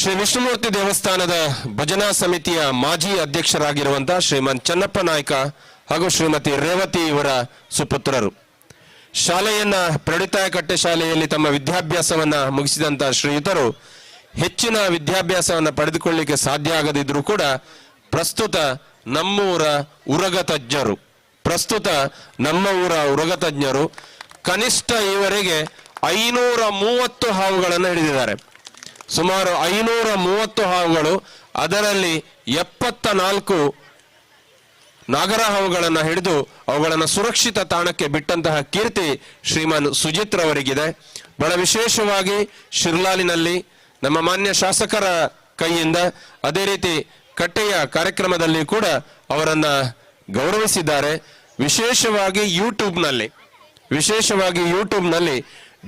ಶ್ರೀ ವಿಷ್ಣುಮೂರ್ತಿ ದೇವಸ್ಥಾನದ ಭಜನಾ ಸಮಿತಿಯ ಮಾಜಿ ಅಧ್ಯಕ್ಷರಾಗಿರುವಂತಹ ಶ್ರೀಮಾನ್ ಚನ್ನಪ್ಪ ನಾಯ್ಕ ಹಾಗೂ ಶ್ರೀಮತಿ ರೇವತಿ ಇವರ ಸುಪುತ್ರರು. ಶಾಲೆಯನ್ನ ಪ್ರಣಿತಾಯಕಟ್ಟೆ ಶಾಲೆಯಲ್ಲಿ ತಮ್ಮ ವಿದ್ಯಾಭ್ಯಾಸವನ್ನ ಮುಗಿಸಿದಂತಹ ಶ್ರೀಯುತರು ಹೆಚ್ಚಿನ ವಿದ್ಯಾಭ್ಯಾಸವನ್ನು ಪಡೆದುಕೊಳ್ಳಲಿಕ್ಕೆ ಸಾಧ್ಯ ಆಗದಿದ್ರೂ ಕೂಡ ಪ್ರಸ್ತುತ ನಮ್ಮೂರ ಉರಗತಜ್ಞರು ಕನಿಷ್ಠ ಈವರೆಗೆ 530 ಹಾವುಗಳನ್ನು ಹಿಡಿದಿದ್ದಾರೆ. ಸುಮಾರು 530 ಹಾವುಗಳು, ಅದರಲ್ಲಿ 74 ನಾಗರ ಹಾವುಗಳನ್ನು ಹಿಡಿದು ಅವುಗಳನ್ನು ಸುರಕ್ಷಿತ ತಾಣಕ್ಕೆ ಬಿಟ್ಟಂತಹ ಕೀರ್ತಿ ಶ್ರೀಮಾನ್ ಸುಜಿತ್ ರವರಿಗಿದೆ. ಬಹಳ ವಿಶೇಷವಾಗಿ ಶಿರ್ಲಾಲಿನಲ್ಲಿ ನಮ್ಮ ಮಾನ್ಯ ಶಾಸಕರ ಕೈಯಿಂದ ಅದೇ ರೀತಿ ಕಟ್ಟೆಯ ಕಾರ್ಯಕ್ರಮದಲ್ಲಿ ಕೂಡ ಅವರನ್ನ ಗೌರವಿಸಿದ್ದಾರೆ. ವಿಶೇಷವಾಗಿ ಯೂಟ್ಯೂಬ್ನಲ್ಲಿ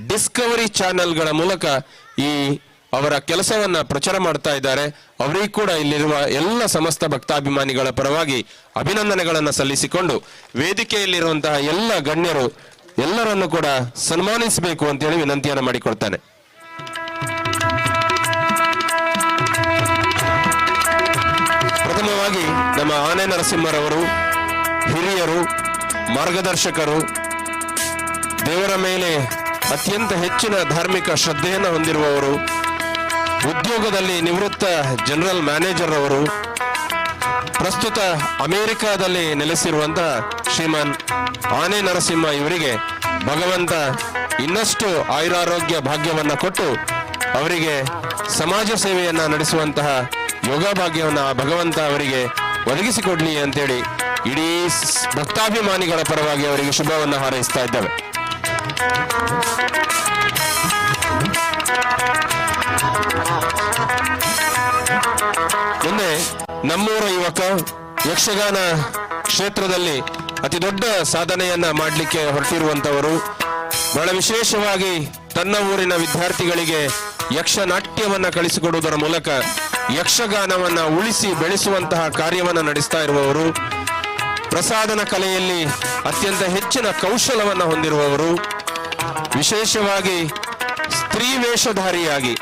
ಡಿಸ್ಕವರಿ ಚಾನೆಲ್ಗಳ ಮೂಲಕ ಈ ಅವರ ಕೆಲಸವನ್ನ ಪ್ರಚಾರ ಮಾಡ್ತಾ ಇದ್ದಾರೆ. ಅವರಿಗೂ ಕೂಡ ಇಲ್ಲಿರುವ ಎಲ್ಲ ಸಮಸ್ತ ಭಕ್ತಾಭಿಮಾನಿಗಳ ಪರವಾಗಿ ಅಭಿನಂದನೆಗಳನ್ನು ಸಲ್ಲಿಸಿಕೊಂಡು ವೇದಿಕೆಯಲ್ಲಿರುವಂತಹ ಎಲ್ಲ ಗಣ್ಯರು ಎಲ್ಲರನ್ನು ಕೂಡ ಸನ್ಮಾನಿಸಬೇಕು ಅಂತೇಳಿ ವಿನಂತಿಯನ್ನು ಮಾಡಿಕೊಳ್ತಾನೆ. ಪ್ರಥಮವಾಗಿ ನಮ್ಮ ಆನೆ ನರಸಿಂಹರವರು ಹಿರಿಯರು, ಮಾರ್ಗದರ್ಶಕರು, ದೇವರ ಮೇಲೆ ಅತ್ಯಂತ ಹೆಚ್ಚಿನ ಧಾರ್ಮಿಕ ಶ್ರದ್ಧೆಯನ್ನು ಹೊಂದಿರುವವರು, ಉದ್ಯೋಗದಲ್ಲಿ ನಿವೃತ್ತ ಜನರಲ್ ಮ್ಯಾನೇಜರ್ ಅವರು, ಪ್ರಸ್ತುತ ಅಮೆರಿಕಾದಲ್ಲಿ ನೆಲೆಸಿರುವಂತಹ ಶ್ರೀಮಾನ್ ಆನೆ ನರಸಿಂಹ ಇವರಿಗೆ ಭಗವಂತ ಇನ್ನಷ್ಟು ಆಯುರಾರೋಗ್ಯ ಭಾಗ್ಯವನ್ನ ಕೊಟ್ಟು ಅವರಿಗೆ ಸಮಾಜ ಸೇವೆಯನ್ನ ನಡೆಸುವಂತಹ ಯೋಗ ಭಾಗ್ಯವನ್ನ ಭಗವಂತ ಅವರಿಗೆ ಒದಗಿಸಿಕೊಡ್ಲಿ ಅಂತೇಳಿ ಇಡೀ ಭಕ್ತಾಭಿಮಾನಿಗಳ ಪರವಾಗಿ ಅವರಿಗೆ ಶುಭವನ್ನು ಹಾರೈಸ್ತಾ ಇದ್ದೇವೆ. ಮುಂದೆ ನಮ್ಮೂರ ಯುವಕ ಯಕ್ಷಗಾನ ಕ್ಷೇತ್ರದಲ್ಲಿ ಅತಿ ದೊಡ್ಡ ಸಾಧನೆಯನ್ನ ಮಾಡಲಿಕ್ಕೆ ಹೊರಟಿರುವಂತವರು, ಬಹಳ ವಿಶೇಷವಾಗಿ ತನ್ನ ಊರಿನ ವಿದ್ಯಾರ್ಥಿಗಳಿಗೆ ಯಕ್ಷನಾಟ್ಯವನ್ನ ಕಲಿಸಿಕೊಡುವುದರ ಮೂಲಕ ಯಕ್ಷಗಾನವನ್ನ ಉಳಿಸಿ ಬೆಳೆಸುವಂತಹ ಕಾರ್ಯವನ್ನು ನಡೆಸ್ತಾ ಇರುವವರು, ಪ್ರಸಾದನ ಕಲೆಯಲ್ಲಿ ಅತ್ಯಂತ ಹೆಚ್ಚಿನ ಕೌಶಲವನ್ನು ಹೊಂದಿರುವವರು, ವಿಶೇಷವಾಗಿ ಸ್ತ್ರೀ ವೇಷಧಾರಿಯಾಗಿ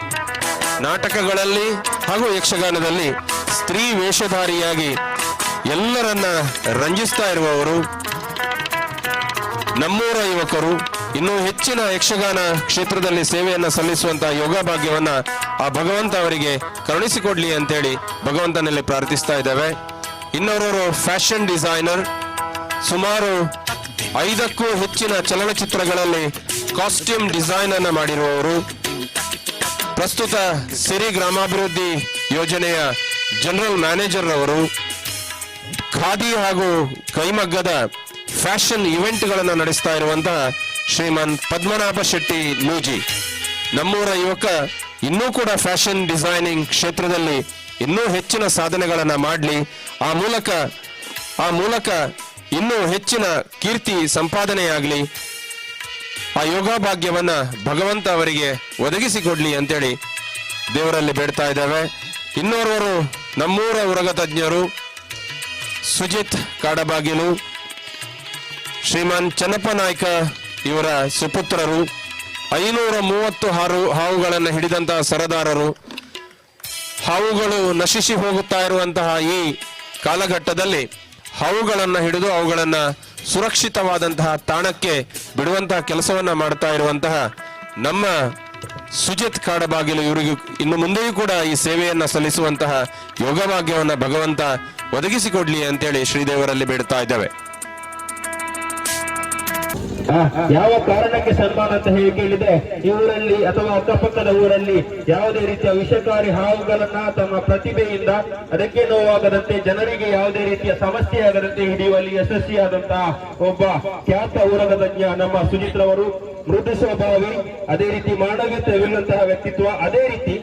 ನಾಟಕಗಳಲ್ಲಿ ಹಾಗೂ ಯಕ್ಷಗಾನದಲ್ಲಿ ಸ್ತ್ರೀ ವೇಷಧಾರಿಯಾಗಿ ಎಲ್ಲರನ್ನ ರಂಜಿಸ್ತಾ ಇರುವವರು, ನಮ್ಮೂರ ಯುವಕರು ಇನ್ನೂ ಹೆಚ್ಚಿನ ಯಕ್ಷಗಾನ ಕ್ಷೇತ್ರದಲ್ಲಿ ಸೇವೆಯನ್ನ ಸಲ್ಲಿಸುವಂತಹ ಯೋಗ ಭಾಗ್ಯವನ್ನ ಆ ಭಗವಂತ ಅವರಿಗೆ ಕರುಣಿಸಿಕೊಡ್ಲಿ ಅಂತೇಳಿ ಭಗವಂತನಲ್ಲಿ ಪ್ರಾರ್ಥಿಸ್ತಾ ಇದ್ದೇವೆ. ಇನ್ನೋರ್ವರು ಫ್ಯಾಷನ್ ಡಿಸೈನರ್, ಸುಮಾರು 5ಕ್ಕೂ ಹೆಚ್ಚಿನ ಚಲನಚಿತ್ರಗಳಲ್ಲಿ ಕಾಸ್ಟ್ಯೂಮ್ ಡಿಸೈನ್ ಅನ್ನ ಮಾಡಿರುವವರು, ಪ್ರಸ್ತುತ ಸಿರಿ ಗ್ರಾಮಾಭಿವೃದ್ಧಿ ಯೋಜನೆಯ ಜನರಲ್ ಮ್ಯಾನೇಜರ್ ಅವರು, ಖಾದಿ ಹಾಗೂ ಕೈಮಗ್ಗದ ಫ್ಯಾಷನ್ ಇವೆಂಟ್ಗಳನ್ನು ನಡೆಸ್ತಾ ಇರುವಂತಹ ಶ್ರೀಮಾನ್ ಪದ್ಮನಾಭ ಶೆಟ್ಟಿ ಲೂಜಿ. ನಮ್ಮೂರ ಯುವಕ ಇನ್ನೂ ಕೂಡ ಫ್ಯಾಷನ್ ಡಿಸೈನಿಂಗ್ ಕ್ಷೇತ್ರದಲ್ಲಿ ಇನ್ನೂ ಹೆಚ್ಚಿನ ಸಾಧನೆಗಳನ್ನ ಮಾಡಲಿ, ಆ ಮೂಲಕ ಇನ್ನೂ ಹೆಚ್ಚಿನ ಕೀರ್ತಿ ಸಂಪಾದನೆಯಾಗಲಿ, ಆ ಯೋಗ ಭಾಗ್ಯವನ್ನ ಭಗವಂತ ಅವರಿಗೆ ಒದಗಿಸಿಕೊಡ್ಲಿ ಅಂತೇಳಿ ದೇವರಲ್ಲಿ ಬೇಡ್ತಾ ಇದ್ದೇವೆ. ಇನ್ನೋರ್ವರು ನಮ್ಮೂರ ಉರಗತಜ್ಞರು ಸುಜಿತ್ ಕಾಡಬಾಗಿಲು, ಶ್ರೀಮಾನ್ ಚನ್ನಪ್ಪ ನಾಯ್ಕ ಇವರ ಸುಪುತ್ರರು, 530 ಹಾವುಗಳನ್ನು ಹಿಡಿದಂತಹ ಸರದಾರರು. ಹಾವುಗಳು ನಶಿಸಿ ಹೋಗುತ್ತಾ ಇರುವಂತಹ ಈ ಕಾಲಘಟ್ಟದಲ್ಲಿ ಹಾವುಗಳನ್ನು ಹಿಡಿದು ಅವುಗಳನ್ನು ಸುರಕ್ಷಿತವಾದಂತಹ ತಾಣಕ್ಕೆ ಬಿಡುವಂತಹ ಕೆಲಸವನ್ನ ಮಾಡ್ತಾ ಇರುವಂತಹ ನಮ್ಮ ಸುಜಿತ್ ಕಾಡಬಾಗಿಲು ಇವರಿಗೂ ಇನ್ನು ಮುಂದೆಯೂ ಕೂಡ ಈ ಸೇವೆಯನ್ನ ಸಲ್ಲಿಸುವಂತಹ ಯೋಗ ಭಾಗ್ಯವನ್ನ ಭಗವಂತ ಒದಗಿಸಿಕೊಡ್ಲಿ ಅಂತೇಳಿ ಶ್ರೀದೇವರಲ್ಲಿ ಬೇಡ್ತಾ ಇದ್ದೇವೆ. ಯಾವ ಕಾರಣಕ್ಕೆ ಸನ್ಮಾನ ಅಂತ ಹೇಳಿ ಕೇಳಿದೆ, ಈ ಊರಲ್ಲಿ ಅಥವಾ ಅಕ್ಕಪಕ್ಕದ ಊರಲ್ಲಿ ಯಾವುದೇ ರೀತಿಯ ವಿಷಕಾರಿ ಹಾವುಗಳನ್ನ ತಮ್ಮ ಪ್ರತಿಭೆಯಿಂದ ಅದಕ್ಕೆ ನೋವಾಗದಂತೆ, ಜನರಿಗೆ ಯಾವುದೇ ರೀತಿಯ ಸಮಸ್ಯೆ ಆಗದಂತೆ ಹಿಡಿಯುವಲ್ಲಿ ಯಶಸ್ವಿಯಾದಂತಹ ಒಬ್ಬ ಖ್ಯಾತ ಉರಗತಜ್ಞ ನಮ್ಮ ಸುಜಿತ್ ರವರು. ಮೃದು ಸ್ವಭಾವಿ, ಅದೇ ರೀತಿ ಮಾನವೀಯತೆವಿರುವಂತಹ ವ್ಯಕ್ತಿತ್ವ. ಅದೇ ರೀತಿ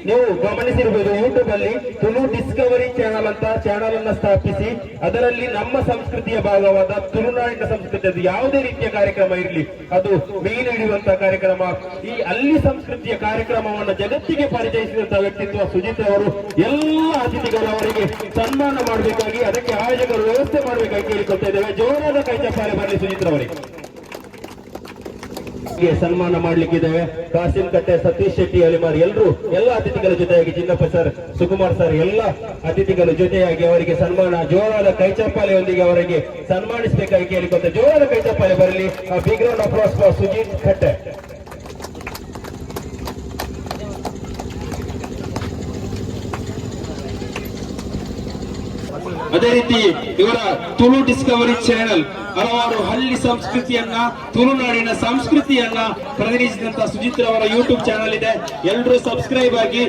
ನೀವು ಗಮನಿಸಿರಬಹುದು, ಯೂಟ್ಯೂಬ್ ಅಲ್ಲಿ ತುಳು ಡಿಸ್ಕವರಿ ಚಾನಲ್ ಅಂತ ಚಾನಲ್ ಅನ್ನ ಸ್ಥಾಪಿಸಿ ಅದರಲ್ಲಿ ನಮ್ಮ ಸಂಸ್ಕೃತಿಯ ಭಾಗವಾದ ತುಳುನಾಡಿನ ಸಂಸ್ಕೃತಿಯ ಯಾವುದೇ ರೀತಿಯ ಕಾರ್ಯಕ್ರಮ ಇರಲಿ, ಅದು ಮೀನು ಹಿಡಿಯುವಂತಹ ಕಾರ್ಯಕ್ರಮ, ಈ ಅಲ್ಲಿ ಸಂಸ್ಕೃತಿಯ ಕಾರ್ಯಕ್ರಮವನ್ನು ಜಗತ್ತಿಗೆ ಪರಿಚಯಿಸಿದಂತಹ ವ್ಯಕ್ತಿತ್ವ ಸುಜಿತ್ ಅವರು. ಎಲ್ಲ ಅತಿಥಿಗಳು ಅವರಿಗೆ ಸನ್ಮಾನ ಮಾಡಬೇಕಾಗಿ, ಅದಕ್ಕೆ ಆಯೋಜಕರು ವ್ಯವಸ್ಥೆ ಮಾಡಬೇಕಾಗಿ ಕೇಳಿಕೊಳ್ತಾ ಇದ್ದೇವೆ. ಜೋರಾದ ಕೈ ಚಪ್ಪಾಳೆ ಬರಲಿ ಸುಜಿತ್ ಅವರಿಗೆ. ಸನ್ಮಾನ ಮಾಡ್ಲಿಕ್ಕಿದ್ದೇವೆ. ಕಾಸಿಂ ಕಟ್ಟೆ, ಸತೀಶ್ ಶೆಟ್ಟಿ ಅಲಿಮಾರ್ ಎಲ್ಲರೂ ಎಲ್ಲ ಅತಿಥಿಗಳ ಜೊತೆಯಾಗಿ ಜಿನ್ನಪ್ಪ ಸರ್, ಸುಕುಮಾರ್ ಸರ್ ಎಲ್ಲ ಅತಿಥಿಗಳ ಜೊತೆಯಾಗಿ ಅವರಿಗೆ ಸನ್ಮಾನ ಜೋರಾದ ಕೈಚಪ್ಪಾಲೆಯೊಂದಿಗೆ ಅವರಿಗೆ ಸನ್ಮಾನಿಸಬೇಕಾಗಿ ಕೇಳಿಕೊಂಡ ಜೋರಾದ ಕೈಚಪ್ಪಾಲೆ ಬರಲಿ. Big round applause for Sujith Katte. ಅದೇ ರೀತಿ ಇವರ ತುಳು ಡಿಸ್ಕವರಿ ಚಾನೆಲ್ ಹಲವಾರು ಹಳ್ಳಿ ಸಂಸ್ಕೃತಿಯನ್ನ, ತುಳುನಾಡಿನ ಸಂಸ್ಕೃತಿಯನ್ನ ಪ್ರತಿನಿಧಿಸಿದಂತ ಸುಜಿತ್ ಅವರ ಯೂಟ್ಯೂಬ್ ಚಾನೆಲ್ ಇದೆ. ಎಲ್ಲರೂ ಸಬ್ಸ್ಕ್ರೈಬ್ ಆಗಿ.